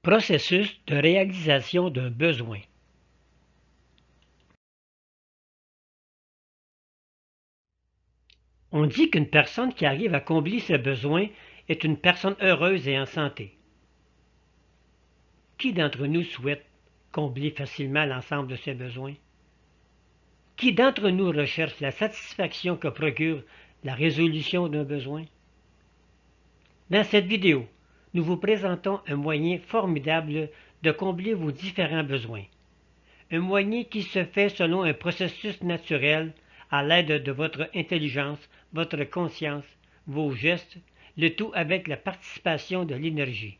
Processus de réalisation d'un besoin. On dit qu'une personne qui arrive à combler ses besoins est une personne heureuse et en santé. Qui d'entre nous souhaite combler facilement l'ensemble de ses besoins? Qui d'entre nous recherche la satisfaction que procure la résolution d'un besoin? Dans cette vidéo, nous vous présentons un moyen formidable de combler vos différents besoins. Un moyen qui se fait selon un processus naturel à l'aide de votre intelligence, votre conscience, vos gestes, le tout avec la participation de l'énergie.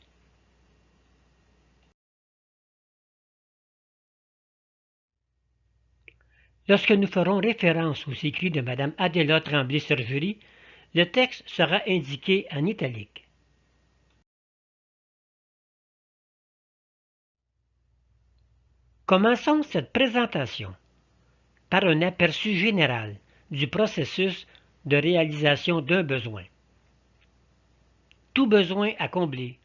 Lorsque nous ferons référence aux écrits de Mme Adela Tremblay-Sergerie, le texte sera indiqué en italique. Commençons cette présentation par un aperçu général du processus de réalisation d'un besoin. Tout besoin à combler,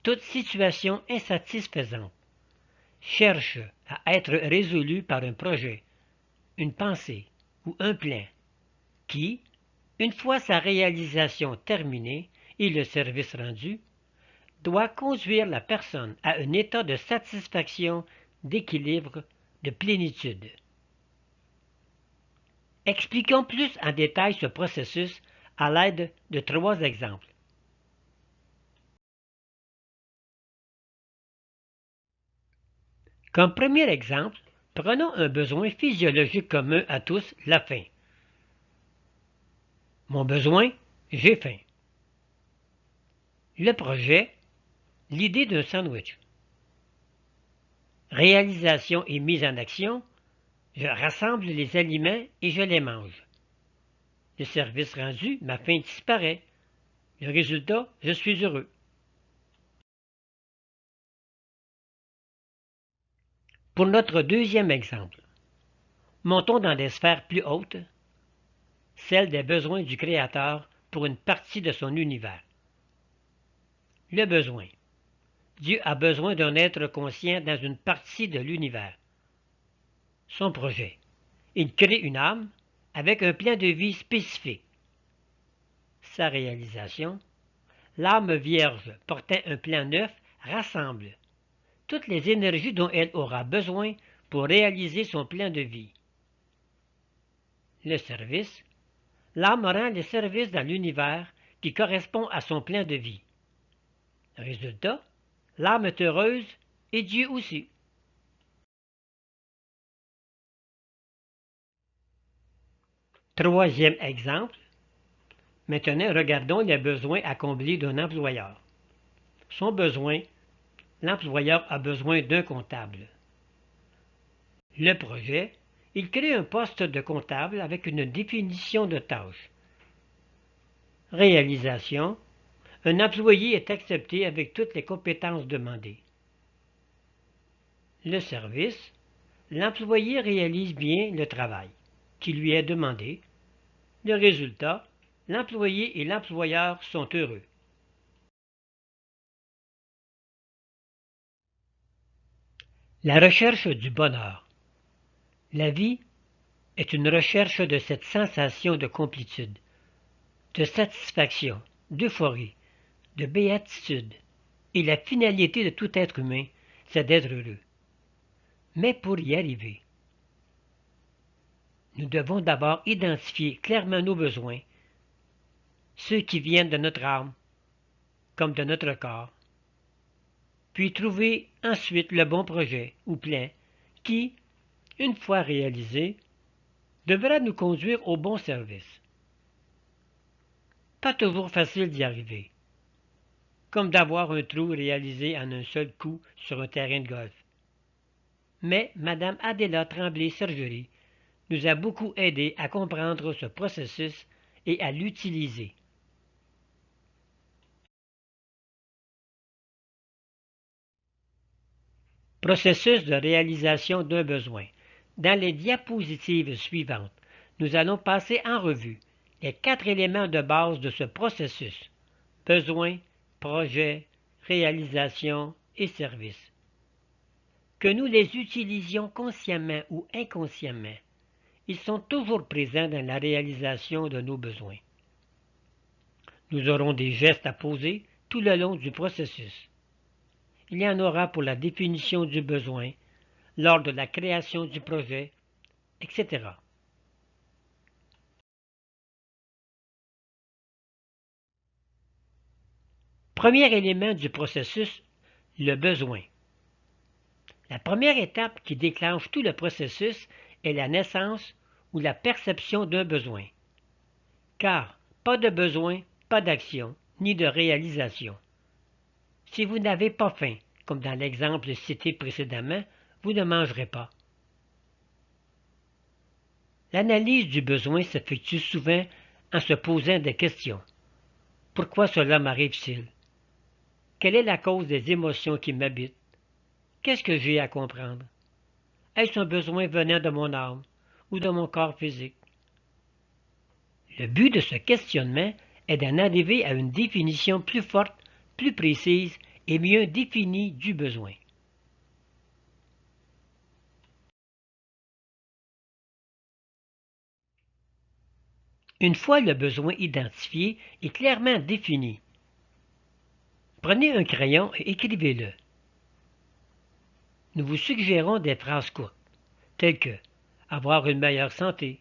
toute situation insatisfaisante, cherche à être résolu par un projet, une pensée ou un plan qui, une fois sa réalisation terminée et le service rendu, doit conduire la personne à un état de satisfaction, d'équilibre, de plénitude. Expliquons plus en détail ce processus à l'aide de 3 exemples. Comme premier exemple, prenons un besoin physiologique commun à tous, la faim. Mon besoin, j'ai faim. Le projet, l'idée d'un sandwich. Réalisation et mise en action, je rassemble les aliments et je les mange. Le service rendu, ma faim disparaît. Le résultat, je suis heureux. Pour notre deuxième exemple, montons dans des sphères plus hautes, celles des besoins du Créateur pour une partie de son univers. Le besoin. Dieu a besoin d'un être conscient dans une partie de l'univers. Son projet. Il crée une âme avec un plan de vie spécifique. Sa réalisation. L'âme vierge portant un plan neuf rassemble toutes les énergies dont elle aura besoin pour réaliser son plan de vie. Le service. L'âme rend les services dans l'univers qui correspond à son plan de vie. Résultat, l'âme est heureuse et Dieu aussi. Troisième exemple. Maintenant, regardons les besoins à combler d'un employeur. Son besoin, l'employeur a besoin d'un comptable. Le projet, il crée un poste de comptable avec une définition de tâches. Réalisation, un employé est accepté avec toutes les compétences demandées. Le service, l'employé réalise bien le travail qui lui est demandé. Le résultat, l'employé et l'employeur sont heureux. La recherche du bonheur. La vie est une recherche de cette sensation de complétude, de satisfaction, d'euphorie, de béatitude. Et la finalité de tout être humain, c'est d'être heureux. Mais pour y arriver, nous devons d'abord identifier clairement nos besoins, ceux qui viennent de notre âme comme de notre corps, puis trouver ensuite le bon projet ou plan qui, une fois réalisé, devra nous conduire au bon service. Pas toujours facile d'y arriver, comme d'avoir un trou réalisé en un seul coup sur un terrain de golf. Mais Mme Adela Tremblay-Sergerie nous a beaucoup aidé à comprendre ce processus et à l'utiliser. Processus de réalisation d'un besoin. Dans les diapositives suivantes, nous allons passer en revue les 4 éléments de base de ce processus. Besoin, projet, réalisation, et services. Que nous les utilisions consciemment ou inconsciemment, ils sont toujours présents dans la réalisation de nos besoins. Nous aurons des gestes à poser tout le long du processus. Il y en aura pour la définition du besoin, lors de la création du projet, etc. Premier élément du processus, le besoin. La première étape qui déclenche tout le processus est la naissance ou la perception d'un besoin. Car pas de besoin, pas d'action, ni de réalisation. Si vous n'avez pas faim, comme dans l'exemple cité précédemment, vous ne mangerez pas. L'analyse du besoin s'effectue souvent en se posant des questions. Pourquoi cela m'arrive-t-il? Quelle est la cause des émotions qui m'habitent? Qu'est-ce que j'ai à comprendre? Est-ce un besoin venant de mon âme ou de mon corps physique? Le but de ce questionnement est d'en arriver à une définition plus forte, plus précise et mieux définie du besoin. Une fois le besoin identifié et clairement défini, prenez un crayon et écrivez-le. Nous vous suggérons des phrases courtes, telles que avoir une meilleure santé,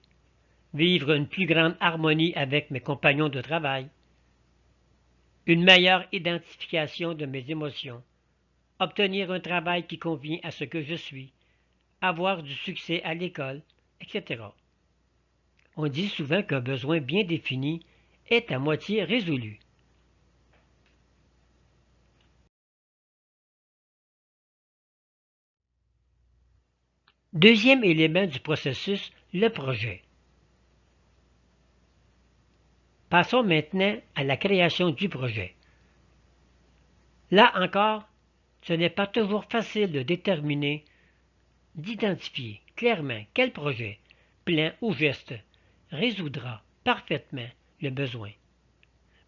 vivre une plus grande harmonie avec mes compagnons de travail, une meilleure identification de mes émotions, obtenir un travail qui convient à ce que je suis, avoir du succès à l'école, etc. On dit souvent qu'un besoin bien défini est à moitié résolu. Deuxième élément du processus, le projet. Passons maintenant à la création du projet. Là encore, ce n'est pas toujours facile de déterminer, d'identifier clairement quel projet, plan ou geste résoudra parfaitement le besoin.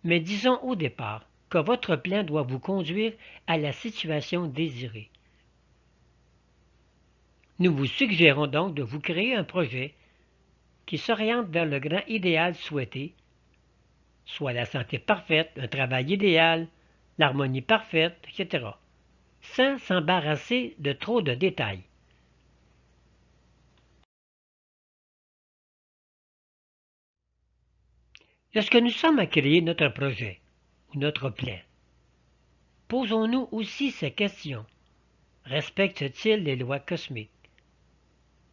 Mais disons au départ que votre plan doit vous conduire à la situation désirée. Nous vous suggérons donc de vous créer un projet qui s'oriente vers le grand idéal souhaité, soit la santé parfaite, un travail idéal, l'harmonie parfaite, etc., sans s'embarrasser de trop de détails. Lorsque nous sommes à créer notre projet ou notre plan, posons-nous aussi ces questions. Respecte-t-il les lois cosmiques?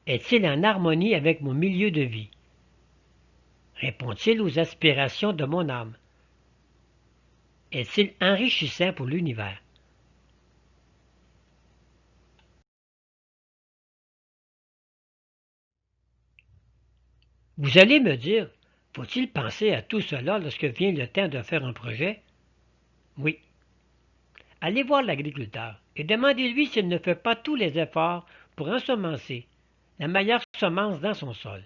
Est-il en harmonie avec mon milieu de vie? Répond-il aux aspirations de mon âme? Est-il enrichissant pour l'univers? Vous allez me dire, faut-il penser à tout cela lorsque vient le temps de faire un projet? Oui. Allez voir l'agriculteur et demandez-lui s'il ne fait pas tous les efforts pour ensemencer la meilleure semence dans son sol.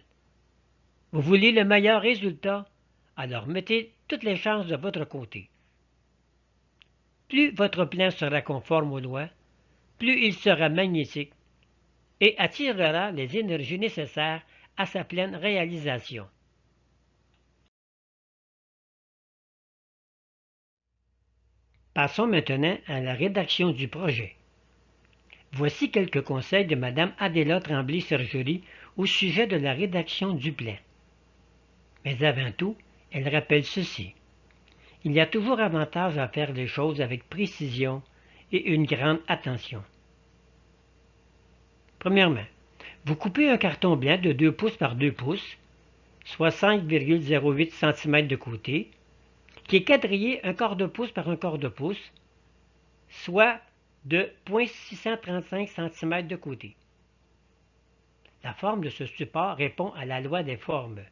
Vous voulez le meilleur résultat? Alors mettez toutes les chances de votre côté. Plus votre plan sera conforme aux lois, plus il sera magnétique et attirera les énergies nécessaires à sa pleine réalisation. Passons maintenant à la rédaction du projet. Voici quelques conseils de Mme Adéla Tremblay-Sergerie au sujet de la rédaction du plan. Mais avant tout, elle rappelle ceci. Il y a toujours avantage à faire les choses avec précision et une grande attention. Premièrement, vous coupez un carton blanc de 2 pouces par 2 pouces, soit 5,08 cm de côté, qui est quadrillé un quart de pouce par un quart de pouce, soit de 0,635 cm de côté. La forme de ce support répond à la loi des formes.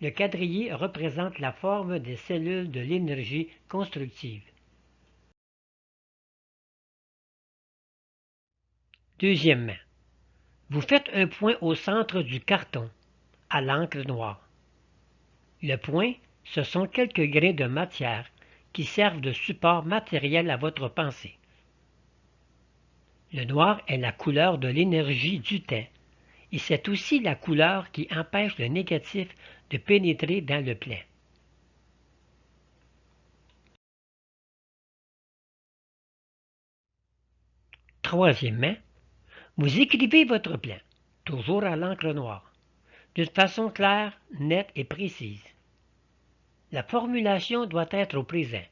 Le quadrillé représente la forme des cellules de l'énergie constructive. Deuxièmement, vous faites un point au centre du carton, à l'encre noire. Le point, ce sont quelques grains de matière qui servent de support matériel à votre pensée. Le noir est la couleur de l'énergie du temps, et c'est aussi la couleur qui empêche le négatif de pénétrer dans le plein. Troisièmement, vous écrivez votre plan, toujours à l'encre noire, d'une façon claire, nette et précise. La formulation doit être au présent,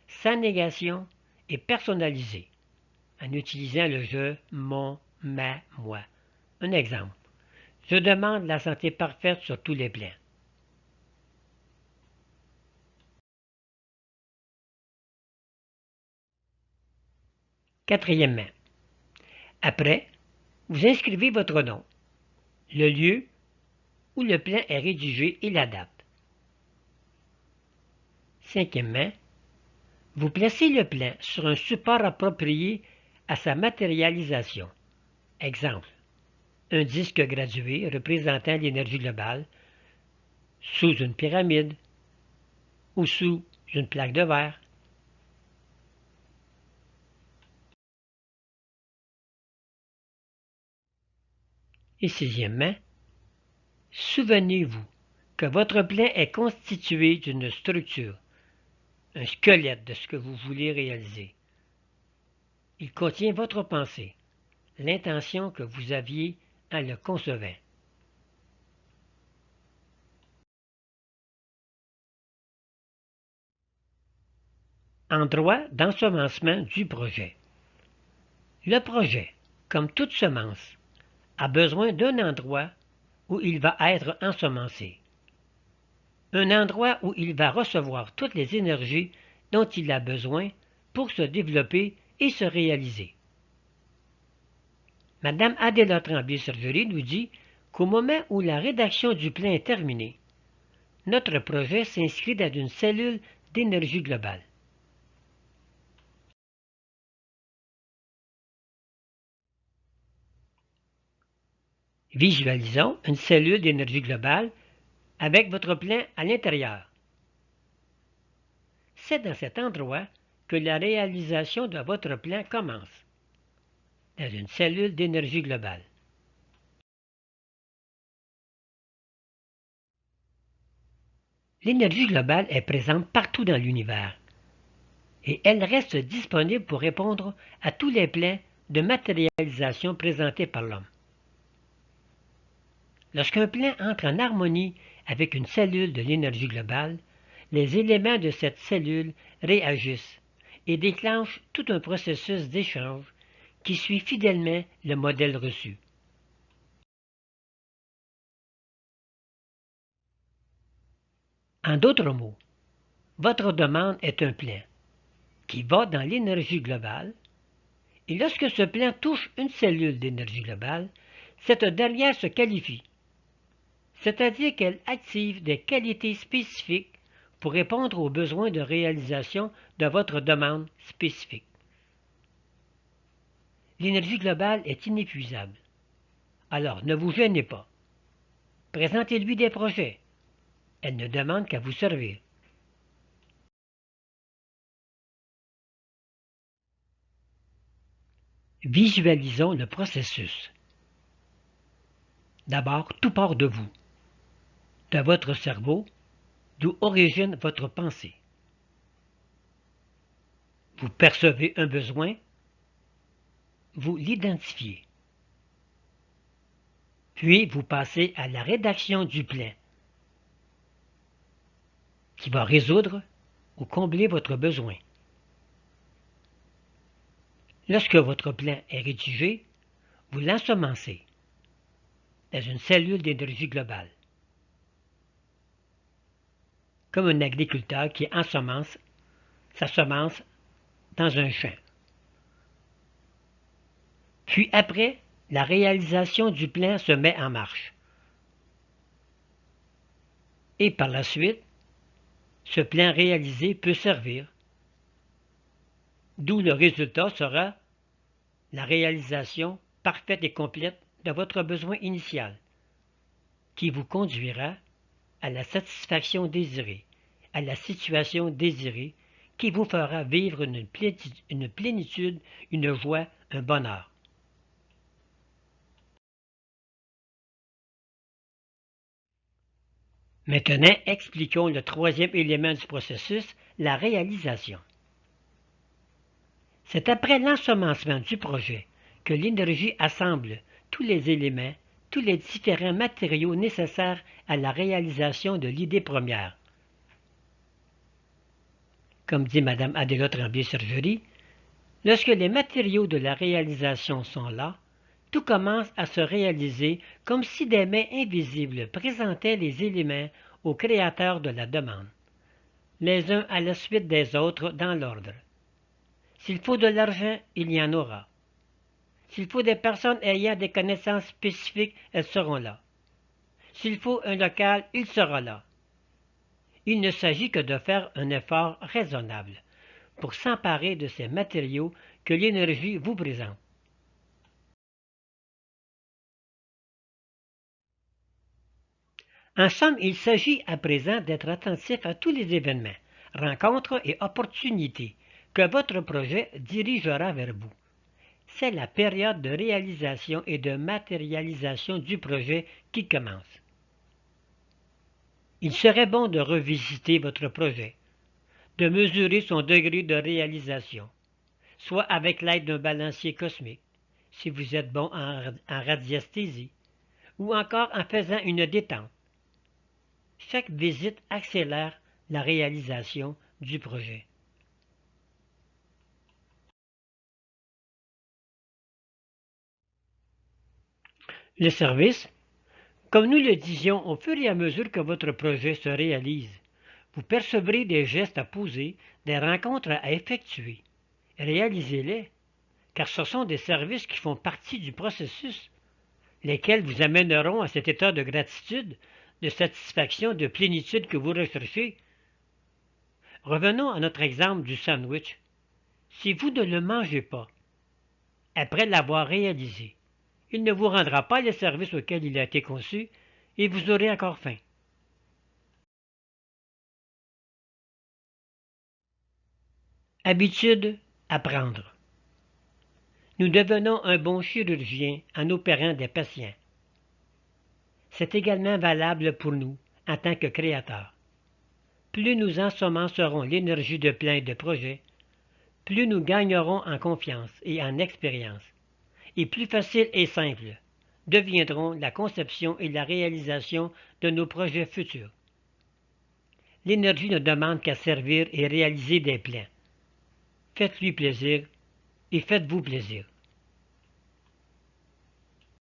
sans négation et personnalisée, en utilisant le je, mon, ma, moi. Un exemple. Je demande la santé parfaite sur tous les plans. Quatrièmement, après, vous inscrivez votre nom, le lieu où le plan est rédigé et la date. Cinquièmement, vous placez le plan sur un support approprié à sa matérialisation. Exemple, un disque gradué représentant l'énergie globale sous une pyramide ou sous une plaque de verre. Et sixièmement, souvenez-vous que votre plan est constitué d'une structure, un squelette de ce que vous voulez réaliser. Il contient votre pensée, l'intention que vous aviez en le concevant. Endroit d'ensemencement du projet. Le projet, comme toute semence, a besoin d'un endroit où il va être ensemencé. Un endroit où il va recevoir toutes les énergies dont il a besoin pour se développer et se réaliser. Madame Adela Tremblay-Sergerie nous dit qu'au moment où la rédaction du plan est terminée, notre projet s'inscrit dans une cellule d'énergie globale. Visualisons une cellule d'énergie globale avec votre plan à l'intérieur. C'est dans cet endroit que la réalisation de votre plan commence, dans une cellule d'énergie globale. L'énergie globale est présente partout dans l'univers et elle reste disponible pour répondre à tous les plans de matérialisation présentés par l'homme. Lorsqu'un plan entre en harmonie avec une cellule de l'énergie globale, les éléments de cette cellule réagissent et déclenchent tout un processus d'échange qui suit fidèlement le modèle reçu. En d'autres mots, votre demande est un plan qui va dans l'énergie globale, et lorsque ce plan touche une cellule d'énergie globale, cette dernière se qualifie, c'est-à-dire qu'elle active des qualités spécifiques pour répondre aux besoins de réalisation de votre demande spécifique. L'énergie globale est inépuisable. Alors ne vous gênez pas. Présentez-lui des projets. Elle ne demande qu'à vous servir. Visualisons le processus. D'abord, tout part de vous, de votre cerveau, d'où origine votre pensée. Vous percevez un besoin, vous l'identifiez. Puis vous passez à la rédaction du plan, qui va résoudre ou combler votre besoin. Lorsque votre plan est rédigé, vous l'ensemencez dans une cellule d'énergie globale, comme un agriculteur qui ensemence sa semence dans un champ. Puis après, la réalisation du plan se met en marche. Et par la suite, ce plan réalisé peut servir, d'où le résultat sera la réalisation parfaite et complète de votre besoin initial, qui vous conduira à la satisfaction désirée, à la situation désirée, qui vous fera vivre une plénitude, une joie, un bonheur. Maintenant, expliquons le troisième élément du processus, la réalisation. C'est après l'ensemencement du projet que l'énergie assemble tous les éléments, tous les différents matériaux nécessaires à la réalisation de l'idée première. Comme dit Mme Adéla Tremblay-Sergerie, lorsque les matériaux de la réalisation sont là, tout commence à se réaliser comme si des mains invisibles présentaient les éléments aux créateurs de la demande, les uns à la suite des autres dans l'ordre. S'il faut de l'argent, il y en aura. S'il faut des personnes ayant des connaissances spécifiques, elles seront là. S'il faut un local, il sera là. Il ne s'agit que de faire un effort raisonnable pour s'emparer de ces matériaux que l'énergie vous présente. En somme, il s'agit à présent d'être attentif à tous les événements, rencontres et opportunités que votre projet dirigera vers vous. C'est la période de réalisation et de matérialisation du projet qui commence. Il serait bon de revisiter votre projet, de mesurer son degré de réalisation, soit avec l'aide d'un balancier cosmique, si vous êtes bon en radiesthésie, ou encore en faisant une détente. Chaque visite accélère la réalisation du projet. Le service, comme nous le disions au fur et à mesure que votre projet se réalise, vous percevrez des gestes à poser, des rencontres à effectuer. Réalisez-les, car ce sont des services qui font partie du processus, lesquels vous amèneront à cet état de gratitude, de satisfaction, de plénitude que vous recherchez. Revenons à notre exemple du sandwich. Si vous ne le mangez pas, après l'avoir réalisé, il ne vous rendra pas le service auquel il a été conçu et vous aurez encore faim. Habitude à prendre. Nous devenons un bon chirurgien en opérant des patients. C'est également valable pour nous en tant que créateurs. Plus nous ensemencerons l'énergie de plein de projets, plus nous gagnerons en confiance et en expérience, et plus facile et simple deviendront la conception et la réalisation de nos projets futurs. L'énergie ne demande qu'à servir et réaliser des plans. Faites-lui plaisir et faites-vous plaisir.